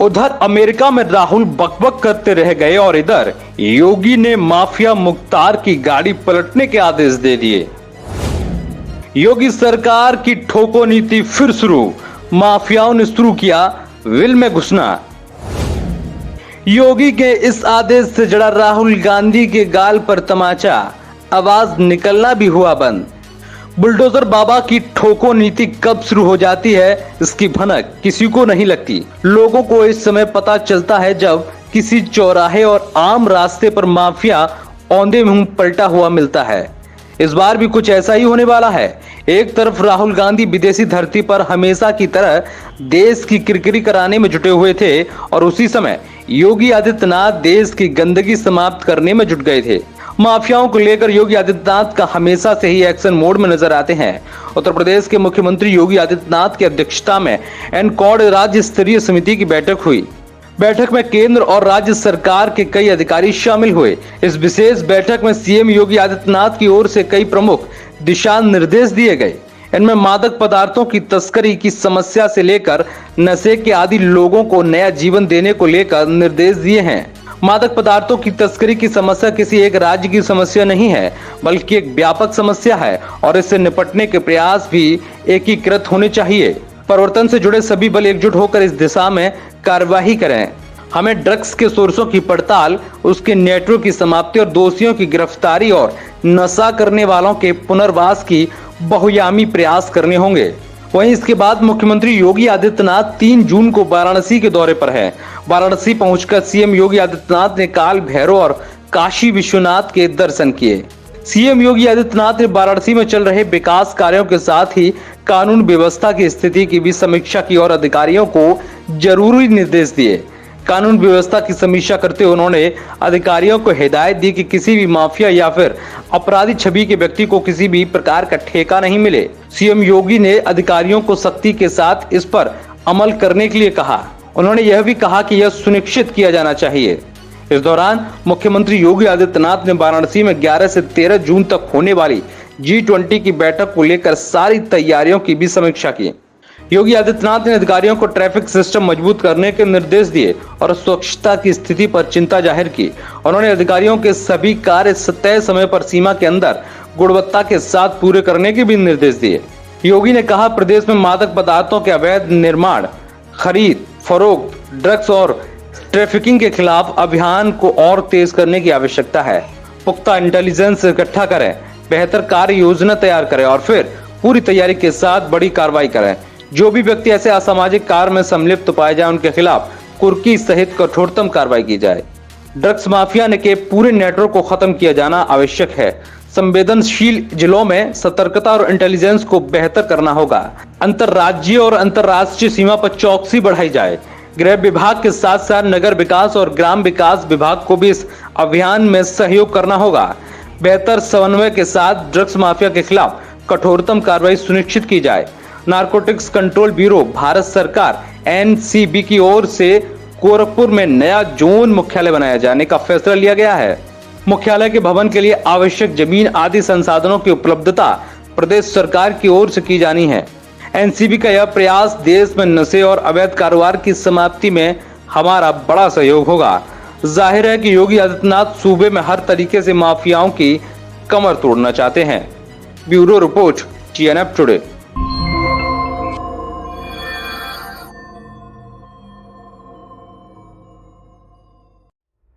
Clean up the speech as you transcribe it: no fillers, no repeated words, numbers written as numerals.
उधर अमेरिका में राहुल बकबक करते रह गए और इधर योगी ने माफिया मुख्तार की गाड़ी पलटने के आदेश दे दिए। योगी सरकार की ठोको नीति फिर शुरू, माफियाओं ने शुरू किया विल में घुसना। योगी के इस आदेश से जड़ा राहुल गांधी के गाल पर तमाचा, आवाज निकलना भी हुआ बंद। बुलडोजर बाबा की ठोको नीति कब शुरू हो जाती है इसकी भनक किसी को नहीं लगती। लोगों को इस समय पता चलता है जब किसी चौराहे और आम रास्ते पर माफिया औंधे मुंह पलटा हुआ मिलता है। इस बार भी कुछ ऐसा ही होने वाला है। एक तरफ राहुल गांधी विदेशी धरती पर हमेशा की तरह देश की किरकिरी कराने में जुटे हुए थे और उसी समय योगी आदित्यनाथ देश की गंदगी समाप्त करने में जुट गए थे। माफियाओं को लेकर योगी आदित्यनाथ का हमेशा से ही एक्शन मोड में नजर आते हैं। उत्तर प्रदेश के मुख्यमंत्री योगी आदित्यनाथ की अध्यक्षता में एनकॉर्ड राज्य स्तरीय समिति की बैठक हुई। बैठक में केंद्र और राज्य सरकार के कई अधिकारी शामिल हुए। इस विशेष बैठक में सीएम योगी आदित्यनाथ की ओर से कई प्रमुख दिशा निर्देश दिए गए। इनमें मादक पदार्थों की तस्करी की समस्या से लेकर नशे के आदी लोगों को नया जीवन देने को लेकर निर्देश दिए हैं। मादक पदार्थों की तस्करी की समस्या किसी एक राज्य की समस्या नहीं है, बल्कि एक व्यापक समस्या है और इससे निपटने के प्रयास भी एकीकृत होने चाहिए। परिवर्तन से जुड़े सभी बल एकजुट होकर इस दिशा में कार्यवाही करें। हमें ड्रग्स के सोर्सों की पड़ताल, उसके नेटवर्क की समाप्ति और दोषियों की गिरफ्तारी और नशा करने वालों के पुनर्वास की बहुआयामी प्रयास करने होंगे। वहीं इसके बाद मुख्यमंत्री योगी आदित्यनाथ 3 जून को वाराणसी के दौरे पर हैं। वाराणसी पहुंचकर सीएम योगी आदित्यनाथ ने काल भैरव और काशी विश्वनाथ के दर्शन किए। सीएम योगी आदित्यनाथ ने वाराणसी में चल रहे विकास कार्यों के साथ ही कानून व्यवस्था की स्थिति की भी समीक्षा की और अधिकारियों को जरूरी निर्देश दिए। कानून व्यवस्था की समीक्षा करते हुए उन्होंने अधिकारियों को हिदायत दी कि किसी भी माफिया या फिर अपराधी छवि के व्यक्ति को किसी भी प्रकार का ठेका नहीं मिले। सीएम योगी ने अधिकारियों को सख्ती के साथ इस पर अमल करने के लिए कहा। उन्होंने यह भी कहा कि यह सुनिश्चित किया जाना चाहिए। इस दौरान मुख्यमंत्री योगी आदित्यनाथ ने वाराणसी में 11 से 13 जून तक होने वाली G20 की बैठक को लेकर सारी तैयारियों की भी समीक्षा की। योगी आदित्यनाथ ने अधिकारियों को ट्रैफिक सिस्टम मजबूत करने के निर्देश दिए और स्वच्छता की स्थिति पर चिंता जाहिर की। उन्होंने अधिकारियों के सभी कार्य तय समय पर सीमा के अंदर गुणवत्ता के साथ पूरे करने के भी निर्देश दिए। योगी ने कहा, प्रदेश में मादक पदार्थों के अवैध निर्माण, खरीद, फरोख्त, ड्रग्स और ट्रैफिकिंग के खिलाफ अभियान को और तेज करने की आवश्यकता है। पुख्ता इंटेलिजेंस इकट्ठा करें, बेहतर कार्य योजना तैयार करें और फिर पूरी तैयारी के साथ बड़ी कार्रवाई करें। जो भी व्यक्ति ऐसे असामाजिक कार्य में सम्मिलित पाए जाए उनके खिलाफ कुर्की सहित कठोरतम कार्रवाई की जाए। ड्रग्स माफिया के पूरे नेटवर्क को खत्म किया जाना आवश्यक है। संवेदनशील जिलों में सतर्कता और इंटेलिजेंस को बेहतर करना होगा। अंतर्राज्यीय और अंतर्राष्ट्रीय सीमा पर चौकसी बढ़ाई जाए। गृह विभाग के साथ साथ नगर विकास और ग्राम विकास विभाग को भी इस अभियान में सहयोग करना होगा। बेहतर समन्वय के साथ ड्रग्स माफिया के खिलाफ कठोरतम कार्रवाई सुनिश्चित की जाए। नारकोटिक्स कंट्रोल ब्यूरो भारत सरकार NCB की ओर से गोरखपुर में नया जोन मुख्यालय बनाए जाने का फैसला लिया गया है। मुख्यालय के भवन के लिए आवश्यक जमीन आदि संसाधनों की उपलब्धता प्रदेश सरकार की ओर से की जानी है। NCB का यह प्रयास देश में नशे और अवैध कारोबार की समाप्ति में हमारा बड़ा सहयोग होगा। जाहिर है कि योगी आदित्यनाथ सूबे में हर तरीके से माफियाओं की कमर तोड़ना चाहते हैं। Bureau report, TNF today.